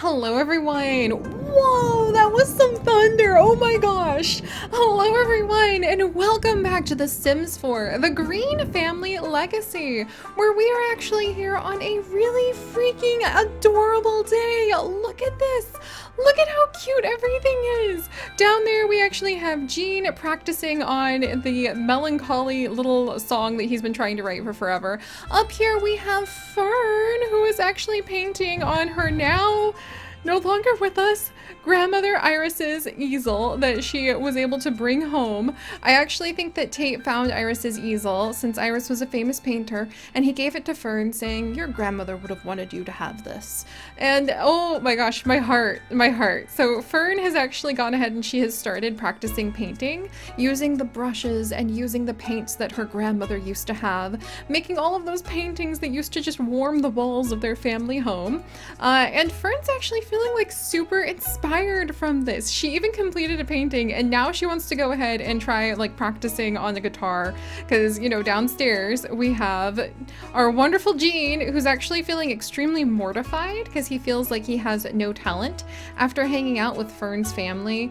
Hello everyone! Whoa, that was some thunder! Oh my gosh! Hello everyone, and welcome back to The Sims 4, the Greene Family Legacy, where we are actually here on a really freaking adorable day. Look at this! Look at how cute everything is! Down there we actually have Gene practicing on the melancholy little song that he's been trying to write for forever. Up here we have Fern, who is actually painting on her now no longer with us grandmother Iris's easel that she was able to bring home. I actually think that Tate found Iris's easel since Iris was a famous painter, and he gave it to Fern saying, your grandmother would have wanted you to have this. And oh my gosh, my heart. So Fern has actually gone ahead and she has started practicing painting using the brushes and using the paints that her grandmother used to have, making all of those paintings that used to just warm the walls of their family home. And Fern's actually feeling like super inspired from this. She even completed a painting and now she wants to go ahead and try like practicing on the guitar because, you know, downstairs we have our wonderful Gene, who's actually feeling extremely mortified because he feels like he has no talent after hanging out with Fern's family.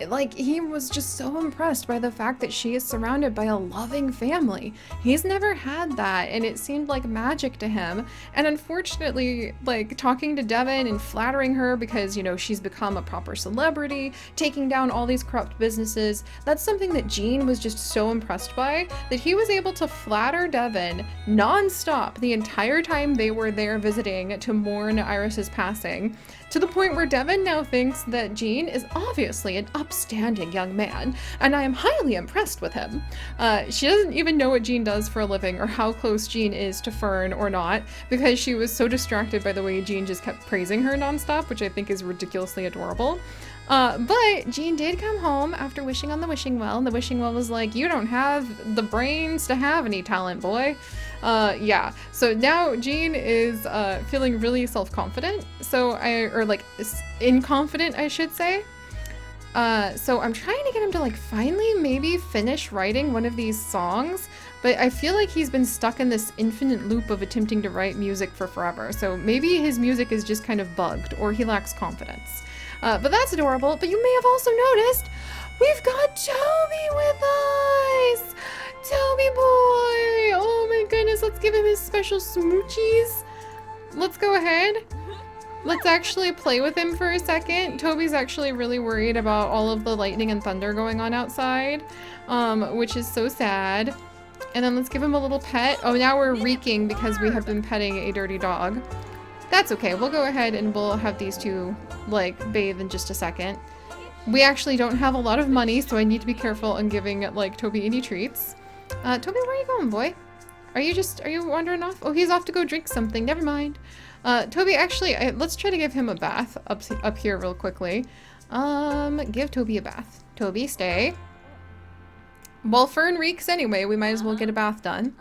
Like, he was just so impressed by the fact that she is surrounded by a loving family. He's never had that, and it seemed like magic to him. And unfortunately, like, talking to Devin and flattering her because, you know, she's become a proper celebrity, taking down all these corrupt businesses, that's something that Gene was just so impressed by that he was able to flatter Devin non-stop the entire time they were there visiting to mourn Iris's passing, to the point where Devin now thinks that Gene is obviously an upstanding young man, and I am highly impressed with him. She doesn't even know what Gene does for a living or how close Gene is to Fern or not, because she was so distracted by the way Gene just kept praising her nonstop, which I think is ridiculously adorable. But Gene did come home after wishing on the wishing well, and the wishing well was like, you don't have the brains to have any talent, boy. Yeah, so now Gene is feeling really self-confident, or like inconfident, I should say. So I'm trying to get him to like finally maybe finish writing one of these songs, but I feel like he's been stuck in this infinite loop of attempting to write music for forever. So maybe his music is just kind of bugged, or he lacks confidence. But that's adorable. But you may have also noticed we've got Toby with us! Toby boy! Oh my goodness, let's give him his special smoochies. Let's go ahead. Let's actually play with him for a second. Toby's actually really worried about all of the lightning and thunder going on outside, which is so sad. And then let's give him a little pet. Oh, now we're reeking because we have been petting a dirty dog. That's okay. We'll go ahead and we'll have these two, like, bathe in just a second. We actually don't have a lot of money, so I need to be careful in giving, like, Toby any treats. Toby, where are you going, boy? Are you wandering off? Oh, he's off to go drink something. Never mind. Toby, actually, let's try to give him a bath up here real quickly. Give Toby a bath. Toby, stay. Well, Fern reeks anyway. We might as well get a bath done.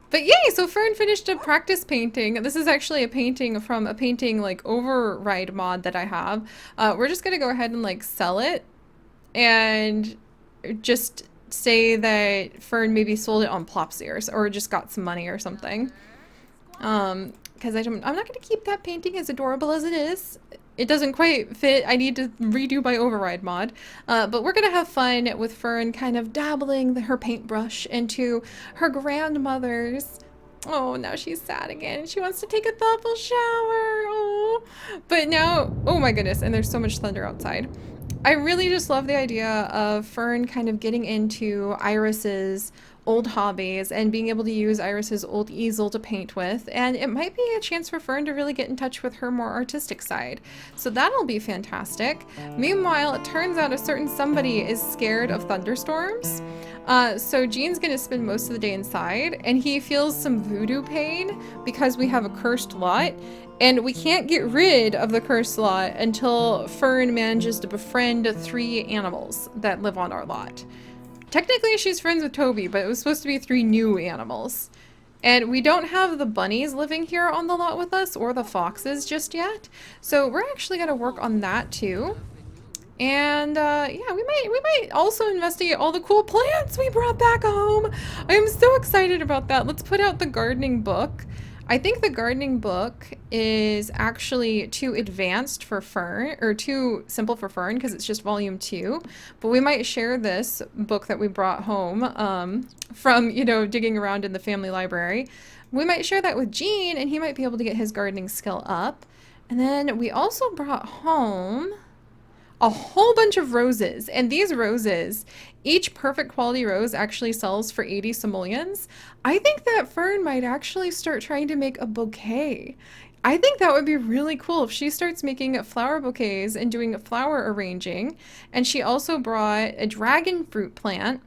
But yay, so Fern finished a practice painting. This is actually a painting from a painting like override mod that I have. We're just gonna go ahead and like sell it and just say that Fern maybe sold it on Plopsy or just got some money or something. Because I'm not gonna keep that painting as adorable as it is. It doesn't quite fit. I need to redo my override mod. But we're gonna have fun with Fern kind of dabbling her paintbrush into her grandmother's. Oh, now she's sad again. She wants to take a thoughtful shower. Oh, but now, oh my goodness, and there's so much thunder outside. I really just love the idea of Fern kind of getting into Iris's old hobbies and being able to use Iris's old easel to paint with, and it might be a chance for Fern to really get in touch with her more artistic side. So that'll be fantastic. Meanwhile, it turns out a certain somebody is scared of thunderstorms. So Gene's gonna spend most of the day inside, and he feels some voodoo pain because we have a cursed lot, and we can't get rid of the cursed lot until Fern manages to befriend 3 animals that live on our lot. Technically, she's friends with Toby, but it was supposed to be 3 new animals. And we don't have the bunnies living here on the lot with us, or the foxes just yet. So we're actually going to work on that too. And yeah, we might also investigate all the cool plants we brought back home. I am so excited about that. Let's put out the gardening book. I think the gardening book is actually too advanced for Fern, or too simple for Fern, because it's just volume 2. But we might share this book that we brought home from, you know, digging around in the family library. We might share that with Gene, and he might be able to get his gardening skill up. And then we also brought home a whole bunch of roses. And these roses, each perfect quality rose actually sells for 80 simoleons. I think that Fern might actually start trying to make a bouquet. I think that would be really cool if she starts making flower bouquets and doing flower arranging. And she also brought a dragon fruit plant,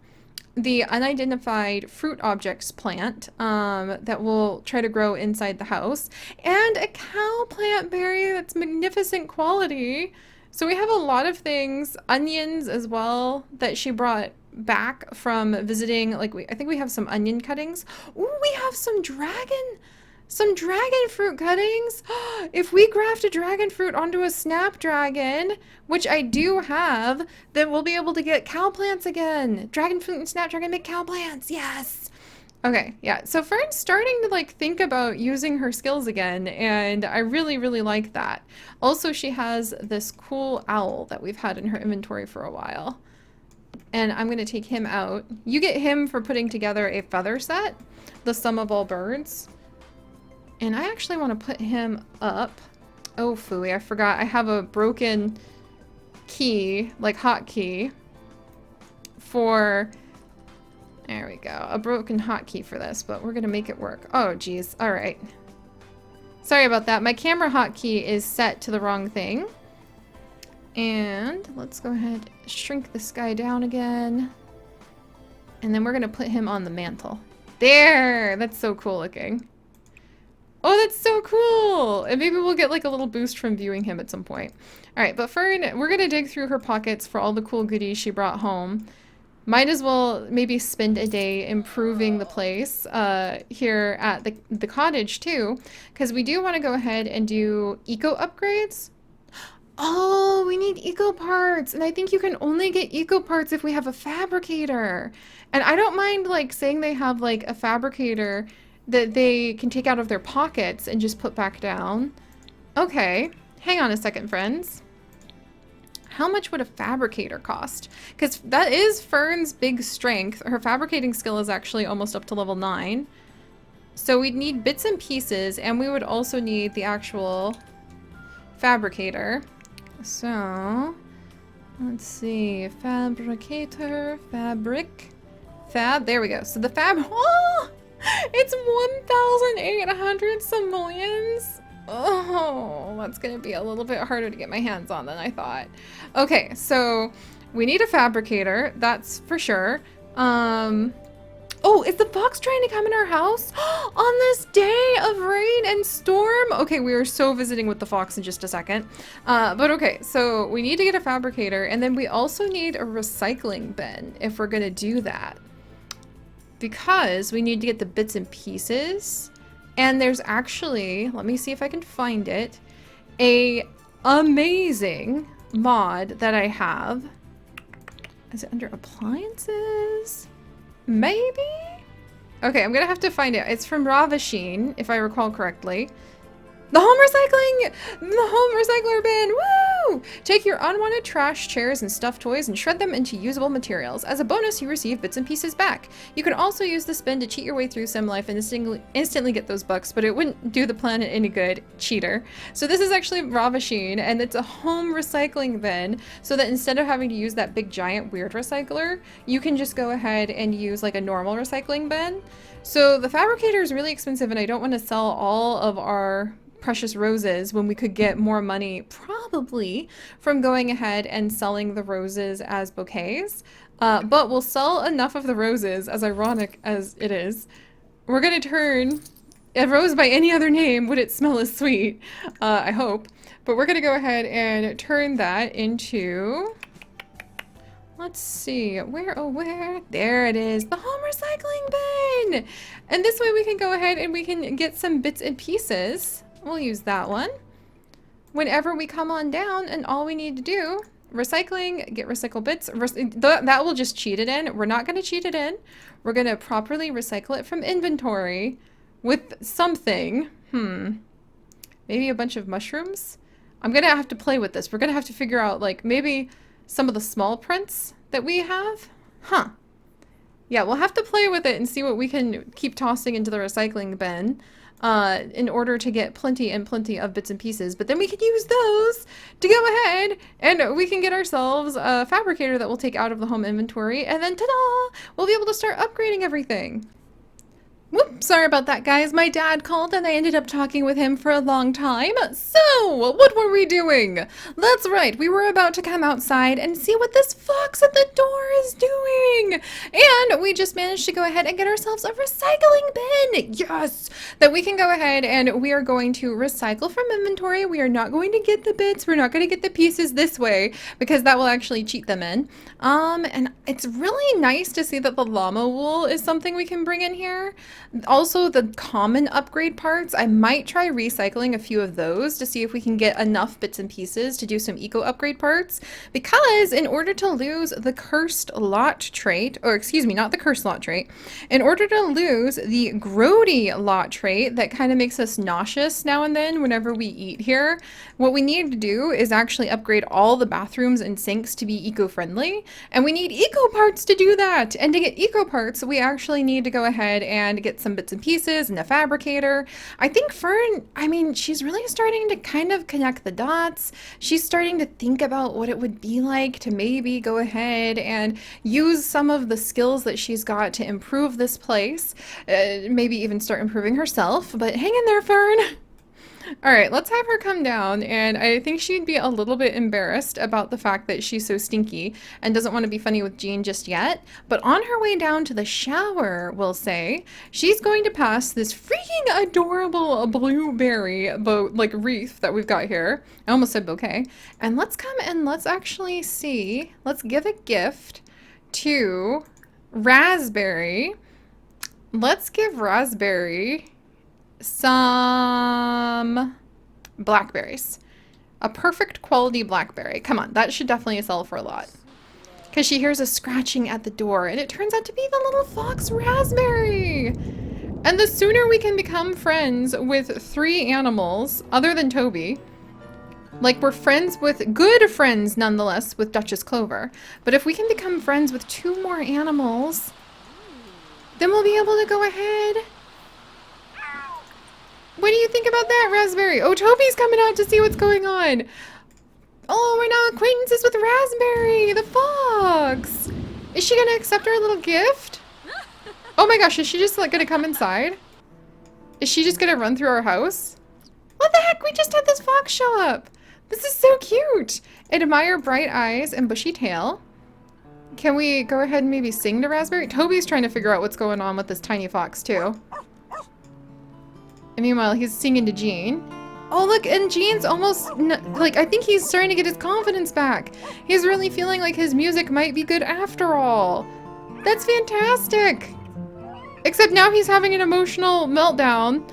the unidentified fruit objects plant that will try to grow inside the house, and a cow plant berry that's magnificent quality. So we have a lot of things, onions as well, that she brought back from visiting. Like I think we have some onion cuttings. Ooh, we have some dragon fruit cuttings. If we graft a dragon fruit onto a snapdragon, which I do have, then we'll be able to get cow plants again. Dragon fruit and snapdragon make cow plants. Yes. Okay, yeah. So Fern's starting to like think about using her skills again, and I really, really like that. Also, she has this cool owl that we've had in her inventory for a while. And I'm gonna take him out. You get him for putting together a feather set, the sum of all birds. And I actually want to put him up. Oh, phooey, I forgot. I have a broken key, like hotkey, for... There we go. A broken hotkey for this, but we're going to make it work. Oh, geez. All right. Sorry about that. My camera hotkey is set to the wrong thing. And let's go ahead and shrink this guy down again. And then we're going to put him on the mantle. There! That's so cool looking. Oh, that's so cool! And maybe we'll get like a little boost from viewing him at some point. Alright, but Fern, we're gonna dig through her pockets for all the cool goodies she brought home. Might as well maybe spend a day improving the place here at the cottage too, because we do want to go ahead and do eco upgrades. Oh, we need eco parts, and I think you can only get eco parts if we have a fabricator. And I don't mind like saying they have like a fabricator that they can take out of their pockets and just put back down. Okay, hang on a second, friends. How much would a fabricator cost? Because that is Fern's big strength. Her fabricating skill is actually almost up to level 9. So we'd need bits and pieces, and we would also need the actual fabricator. So, let's see. Fabricator, fabric, fab. There we go. So the fab... Oh! It's 1,800 simoleons. Oh, that's going to be a little bit harder to get my hands on than I thought. Okay, so we need a fabricator, that's for sure. Oh, is the fox trying to come in our house on this day of rain and storm? Okay, we are so visiting with the fox in just a second. But okay, so we need to get a fabricator, and then we also need a recycling bin if we're going to do that. Because we need to get the bits and pieces. And there's actually, let me see if I can find it, a amazing mod that I have. Is it under appliances? Maybe? Okay, I'm gonna have to find it. It's from Ravasheen, if I recall correctly. The home recycler bin, woo! Take your unwanted trash, chairs, and stuffed toys and shred them into usable materials. As a bonus, you receive bits and pieces back. You can also use this bin to cheat your way through Sim Life and instantly get those bucks, but it wouldn't do the planet any good, cheater. So this is actually Ravasheen, and it's a home recycling bin, so that instead of having to use that big giant weird recycler, you can just go ahead and use like a normal recycling bin. So the fabricator is really expensive, and I don't want to sell all of our precious roses when we could get more money probably from going ahead and selling the roses as bouquets. But we'll sell enough of the roses, as ironic as it is. We're gonna turn a rose by any other name would it smell as sweet, I hope. But we're gonna go ahead and turn that into, let's see, where? There it is, the home recycling bin! And this way we can go ahead and we can get some bits and pieces. We'll use that one whenever we come on down, and all we need to do, recycling, get recycle bits, that will just cheat it in. We're not going to cheat it in. We're going to properly recycle it from inventory, with something. Maybe a bunch of mushrooms? I'm gonna have to play with this. We're gonna have to figure out, like, maybe some of the small prints that we have? Huh. Yeah, we'll have to play with it and see what we can keep tossing into the recycling bin in order to get plenty and plenty of bits and pieces. But then we can use those to go ahead and we can get ourselves a fabricator that we'll take out of the home inventory. And then, ta-da! We'll be able to start upgrading everything. Whoop, sorry about that, guys. My dad called and I ended up talking with him for a long time. So, what were we doing? That's right, we were about to come outside and see what this fox at the door is doing. And we just managed to go ahead and get ourselves a recycling bin. Yes! That we can go ahead and we are going to recycle from inventory. We are not going to get the bits. We're not going to get the pieces this way because that will actually cheat them in. And it's really nice to see that the llama wool is something we can bring in here. Also, the common upgrade parts, I might try recycling a few of those to see if we can get enough bits and pieces to do some eco upgrade parts. Because in order to lose the cursed lot trait, or excuse me, not the cursed lot trait, in order to lose the grody lot trait that kind of makes us nauseous now and then whenever we eat here, what we need to do is actually upgrade all the bathrooms and sinks to be eco-friendly. And we need eco parts to do that. And to get eco parts, we actually need to go ahead and get some bits and pieces and a fabricator. I think Fern, I mean, she's really starting to kind of connect the dots. She's starting to think about what it would be like to maybe go ahead and use some of the skills that she's got to improve this place. Maybe even start improving herself. But hang in there, Fern. All right, let's have her come down, and I think she'd be a little bit embarrassed about the fact that she's so stinky and doesn't want to be funny with Jean just yet. But on her way down to the shower, we'll say, she's going to pass this freaking adorable blueberry wreath that we've got here. I almost said bouquet. And let's come and let's actually see. Let's give a gift to Raspberry. Let's give Raspberry some blackberries. A perfect quality blackberry. Come on, that should definitely sell for a lot. Because she hears a scratching at the door, and it turns out to be the little fox Raspberry. And the sooner we can become friends with 3 animals, other than Toby, like we're friends with, good friends nonetheless, with Duchess Clover, but if we can become friends with 2 more animals, then we'll be able to go ahead. What do you think about that, Raspberry? Oh, Toby's coming out to see what's going on. Oh, we're now acquaintances with Raspberry, the fox. Is she gonna accept our little gift? Oh my gosh, is she just like gonna come inside? Is she just gonna run through our house? What the heck? We just had this fox show up. This is so cute. Admire bright eyes and bushy tail. Can we go ahead and maybe sing to Raspberry? Toby's trying to figure out what's going on with this tiny fox too. And meanwhile, he's singing to Jean. Oh, look, and Jean's almost, like, I think he's starting to get his confidence back. He's really feeling like his music might be good after all. That's fantastic. Except now he's having an emotional meltdown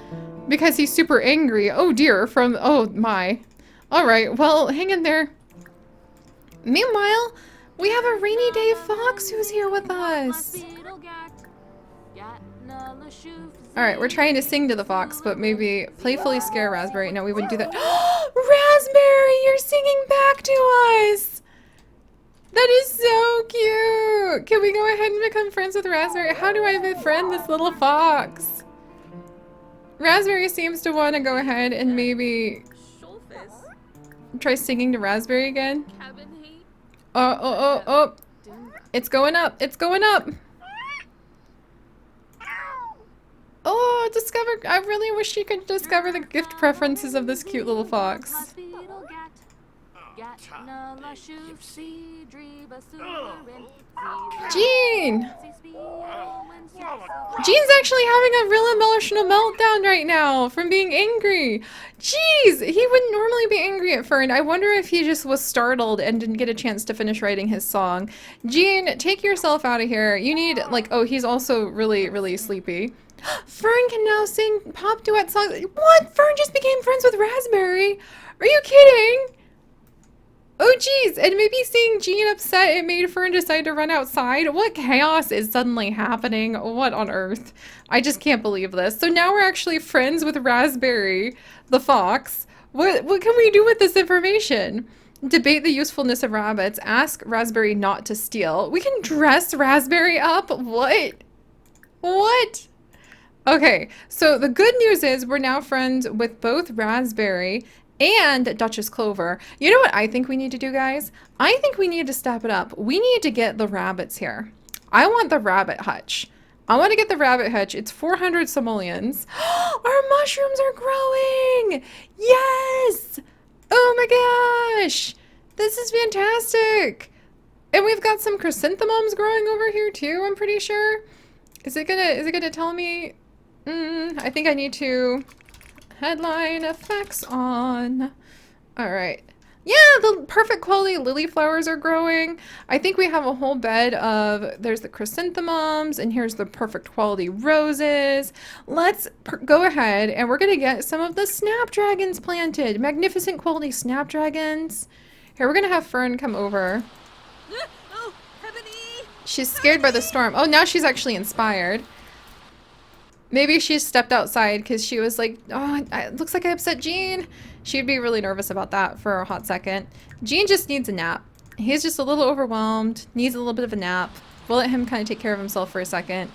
because he's super angry. Oh dear, oh my. All right, well, hang in there. Meanwhile, we have a rainy day fox who's here with us. Alright, we're trying to sing to the fox, but maybe playfully scare Raspberry. No, we wouldn't do that. Raspberry, you're singing back to us! That is so cute! Can we go ahead and become friends with Raspberry? How do I befriend this little fox? Raspberry seems to want to go ahead and maybe try singing to Raspberry again. Oh. It's going up. It's going up. Oh, I really wish you could discover the gift preferences of this cute little fox. Jean! Jean's actually having a real emotional meltdown right now from being angry. Jeez, he wouldn't normally be angry at Fern. I wonder if he just was startled and didn't get a chance to finish writing his song. Jean, take yourself out of here. You need, like, oh, he's also really, really sleepy. Fern can now sing pop duet songs. What? Fern just became friends with Raspberry? Are you kidding? Oh geez, and maybe seeing Jean upset, it made Fern decide to run outside. What chaos is suddenly happening? What on earth? I just can't believe this. So now we're actually friends with Raspberry, the fox. What can we do with this information? Debate the usefulness of rabbits. Ask Raspberry not to steal. We can dress Raspberry up? What? What? Okay, so the good news is we're now friends with both Raspberry and Duchess Clover. You know what I think we need to do, guys? I think we need to step it up. We need to get the rabbits here. I want the rabbit hutch. I want to get the rabbit hutch. It's 400 simoleons. Our mushrooms are growing! Yes! Oh my gosh! This is fantastic! And we've got some chrysanthemums growing over here too, I'm pretty sure. Is it gonna tell me? I think I need to headline effects on. All right. Yeah, the perfect quality lily flowers are growing. I think we have a whole bed of, there's the chrysanthemums, and here's the perfect quality roses. Let's go ahead and we're gonna get some of the snapdragons planted. Magnificent quality snapdragons. Here, we're gonna have Fern come over. She's scared by the storm. Oh, now she's actually inspired. Maybe she stepped outside because she was like, oh, it looks like I upset Jean. She'd be really nervous about that for a hot second. Jean just needs a nap. He's just a little overwhelmed, needs a little bit of a nap. We'll let him kind of take care of himself for a second.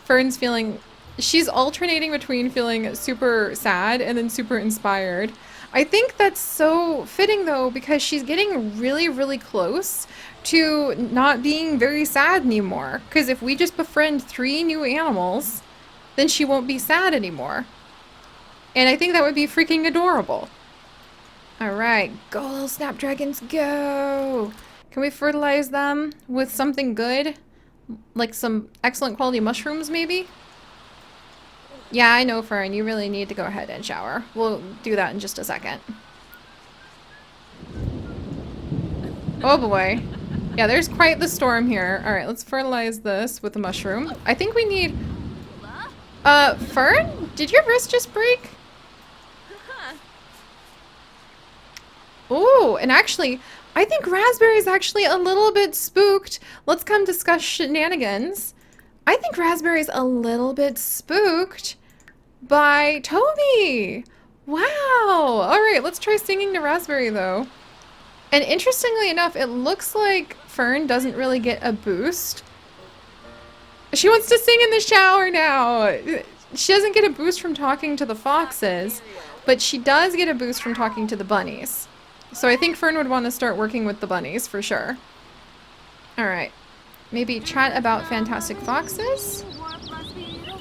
Fern's feeling, she's alternating between feeling super sad and then super inspired. I think that's so fitting though, because she's getting really, really close to not being very sad anymore. Because if we just befriend 3 new animals, then she won't be sad anymore. And I think that would be freaking adorable. Alright, go little snapdragons, go! Can we fertilize them with something good? Like some excellent quality mushrooms, maybe? Yeah, I know, Fern, you really need to go ahead and shower. We'll do that in just a second. Oh boy. Yeah, there's quite the storm here. Alright, let's fertilize this with a mushroom. I think we need... Fern? Did your wrist just break? Oh, and actually, I think Raspberry's actually a little bit spooked. Let's come discuss shenanigans. I think Raspberry's a little bit spooked by Toby. Wow. All right, let's try singing to Raspberry, though. And interestingly enough, it looks like Fern doesn't really get a boost. She wants to sing in the shower now. She doesn't get a boost from talking to the foxes, but she does get a boost from talking to the bunnies. So I think Fern would want to start working with the bunnies for sure. All right. Maybe chat about fantastic foxes.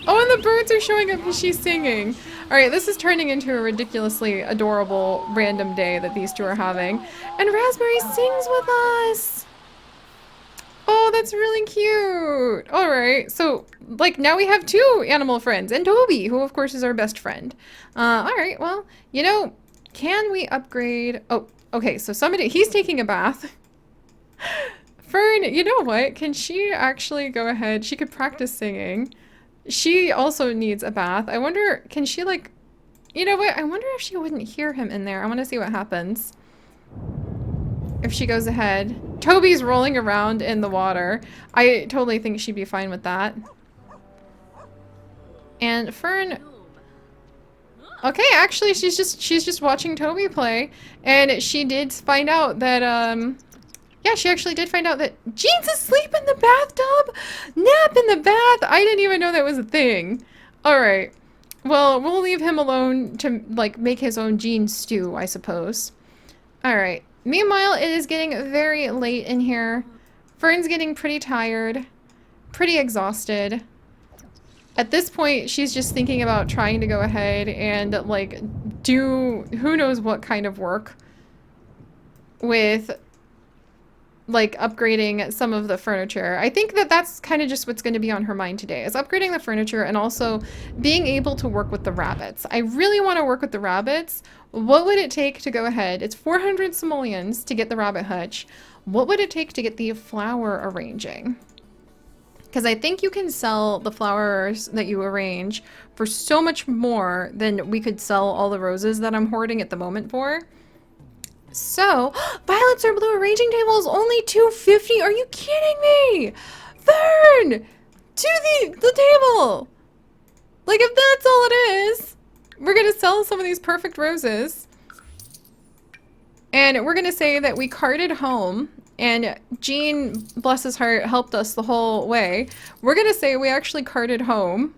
Oh, and the birds are showing up because she's singing. All right, this is turning into a ridiculously adorable random day that these two are having. And Raspberry sings with us. Oh, that's really cute. All right, so like now we have 2 animal friends and Toby, who of course is our best friend. All right, well, you know, can we upgrade? Oh, okay, so somebody, he's taking a bath. Fern, you know what? Can she actually go ahead? She could practice singing. She also needs a bath. I wonder, can she like, you know what? I wonder if she wouldn't hear him in there. I want to see what happens. If she goes ahead. Toby's rolling around in the water. I totally think she'd be fine with that. And Fern... Okay, actually, she's just watching Toby play. And she did find out that, yeah, she actually did find out that Jean's asleep in the bathtub! Nap in the bath! I didn't even know that was a thing. Alright. Well, we'll leave him alone to, like, make his own Jean stew, I suppose. Alright. Meanwhile, it is getting very late in here. Fern's getting pretty tired. Pretty exhausted. At this point, she's just thinking about trying to go ahead and, like, do who knows what kind of work with, like, upgrading some of the furniture. I think that that's kind of just what's going to be on her mind today, is upgrading the furniture and also being able to work with the rabbits. I really want to work with the rabbits. What would it take to go ahead? It's 400 simoleons to get the rabbit hutch. What would it take to get the flower arranging? Because I think you can sell the flowers that you arrange for so much more than we could sell all the roses that I'm hoarding at the moment for. So, violets are blue arranging table is only $2.50. Are you kidding me? Fern! To the table! Like, if that's all it is, we're gonna sell some of these perfect roses. And we're gonna say that we carted home, and Jean, bless his heart, helped us the whole way. We're gonna say we actually carted home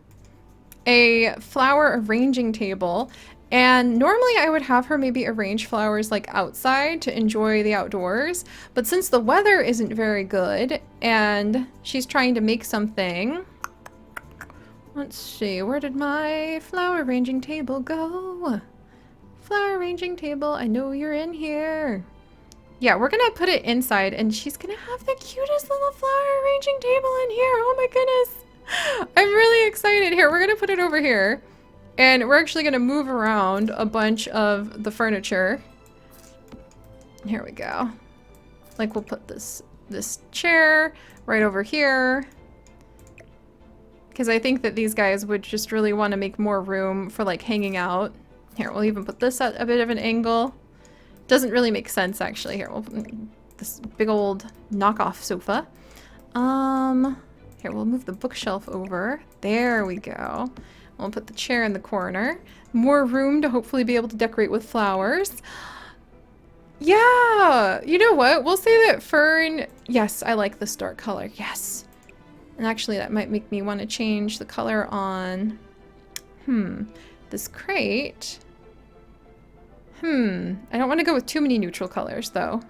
a flower arranging table. And normally I would have her maybe arrange flowers like outside to enjoy the outdoors. But since the weather isn't very good and she's trying to make something, let's see, where did my flower arranging table go? Flower arranging table, I know you're in here. Yeah, we're gonna put it inside and she's gonna have the cutest little flower arranging table in here. Oh my goodness. I'm really excited. Here, we're gonna put it over here. And we're actually gonna move around a bunch of the furniture. Here we go. Like we'll put this chair right over here. Because I think that these guys would just really want to make more room for like hanging out. Here, we'll even put this at a bit of an angle. Doesn't really make sense actually. Here, we'll put this big old knockoff sofa. Here, we'll move the bookshelf over. There we go. We'll put the chair in the corner. More room to hopefully be able to decorate with flowers. Yeah, you know what? We'll say that Fern... Yes, I like this dark color. Yes. And actually, that might make me want to change the color on... This crate. I don't want to go with too many neutral colors, though.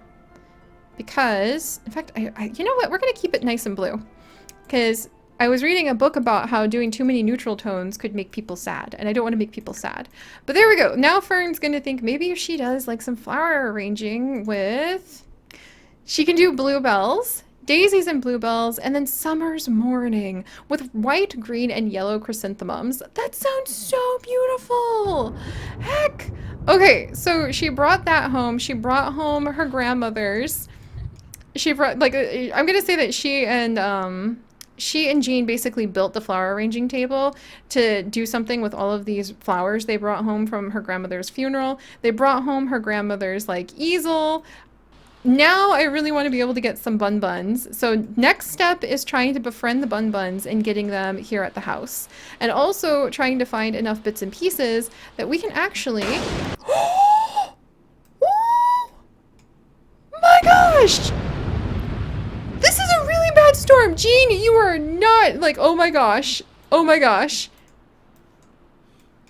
Because, in fact, you know what? We're going to keep it nice and blue. Because... I was reading a book about how doing too many neutral tones could make people sad, and I don't want to make people sad. But there we go. Now Fern's gonna think maybe if she does like some flower arranging with... She can do bluebells, daisies and bluebells, and then summer's morning with white, green, and yellow chrysanthemums. That sounds so beautiful! Heck! Okay, so she brought that home. She brought home her grandmother's. She brought, like, I'm gonna say that she and Jean basically built the flower arranging table to do something with all of these flowers they brought home from her grandmother's funeral. They brought home her grandmother's like easel. Now I really want to be able to get some bun buns. So next step is trying to befriend the bun buns and getting them here at the house. And also trying to find enough bits and pieces that we can actually... Oh my gosh! This is a really bad storm. Jean, you are not like, oh my gosh. Oh my gosh.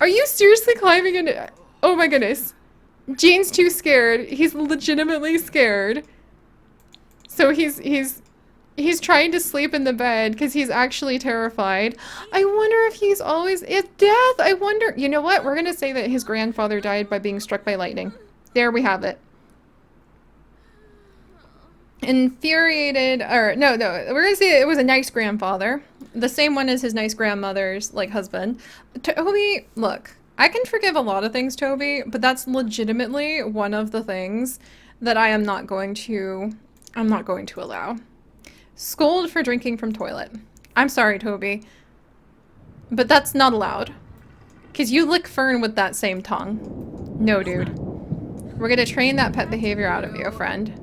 Are you seriously climbing into, oh my goodness. Jean's too scared. He's legitimately scared. So he's trying to sleep in the bed because he's actually terrified. I wonder if he's always, it's death. I wonder, you know what? We're going to say that his grandfather died by being struck by lightning. There we have it. Infuriated, or no, we're gonna say it was a nice grandfather, the same one as his nice grandmother's like husband. Toby, look, I can forgive a lot of things, Toby, but that's legitimately one of the things that I'm not going to allow. Scold for drinking from toilet. I'm sorry, Toby, but that's not allowed. Because you lick Fern with that same tongue. No, dude. We're gonna train that pet behavior out of you, friend.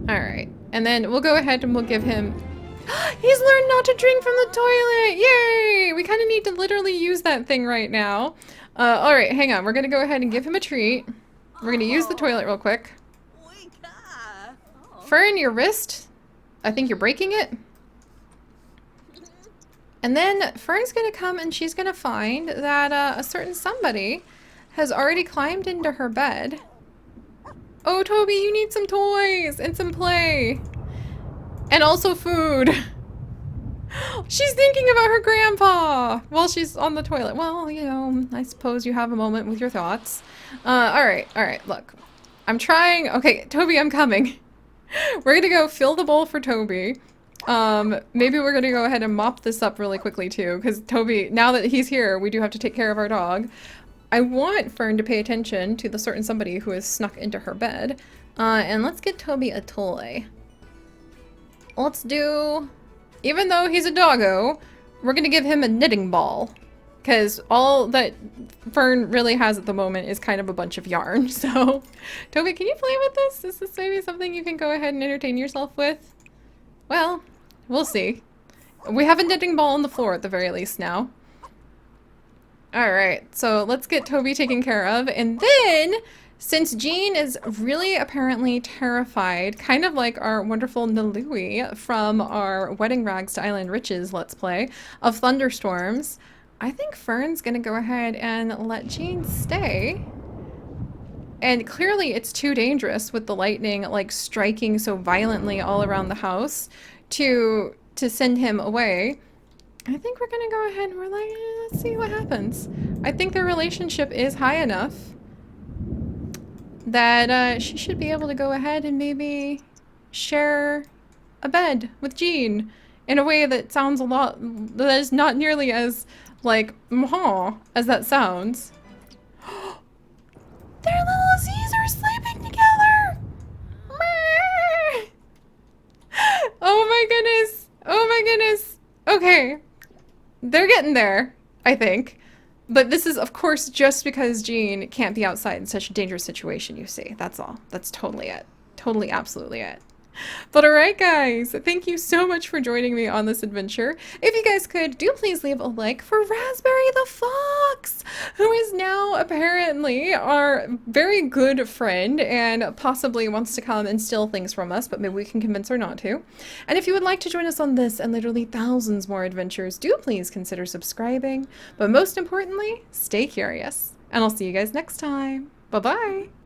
Alright, and then we'll go ahead and we'll give him... He's learned not to drink from the toilet! Yay! We kind of need to literally use that thing right now. Alright, hang on. We're gonna go ahead and give him a treat. We're gonna use the toilet real quick. Fern, your wrist? I think you're breaking it. And then Fern's gonna come and she's gonna find that a certain somebody has already climbed into her bed. Oh, Toby, you need some toys and some play. And also food. She's thinking about her grandpa while she's on the toilet. Well, you know, I suppose you have a moment with your thoughts. All right, look. I'm trying. Okay, Toby, I'm coming. We're gonna go fill the bowl for Toby. Maybe we're gonna go ahead and mop this up really quickly too, because Toby, now that he's here, we do have to take care of our dog. I want Fern to pay attention to the certain somebody who has snuck into her bed. And let's get Toby a toy. Let's do, even though he's a doggo, we're gonna give him a knitting ball. Because all that Fern really has at the moment is kind of a bunch of yarn. So, Toby, can you play with this? Is this maybe something you can go ahead and entertain yourself with? Well, we'll see. We have a knitting ball on the floor at the very least now. Alright, so let's get Toby taken care of. And then, since Jean is really apparently terrified, kind of like our wonderful Nalui from our Wedding Rags to Island Riches Let's Play, of thunderstorms, I think Fern's gonna go ahead and let Jean stay. And clearly it's too dangerous with the lightning like striking so violently all around the house to send him away. I think we're gonna go ahead and we're like, let's see what happens. I think their relationship is high enough that she should be able to go ahead and maybe share a bed with Jean in a way that sounds a lot, that is not nearly as, like, meh as that sounds. Their little Z's are sleeping together! Oh my goodness! Oh my goodness! Okay. They're getting there, I think. But this is, of course, just because Jean can't be outside in such a dangerous situation, you see. That's all. That's totally it. Totally, absolutely it. But alright guys, thank you so much for joining me on this adventure. If you guys could, do please leave a like for Raspberry the Fox, who is now apparently our very good friend and possibly wants to come and steal things from us, but maybe we can convince her not to. And if you would like to join us on this and literally thousands more adventures, do please consider subscribing. But most importantly, stay curious. And I'll see you guys next time. Bye-bye!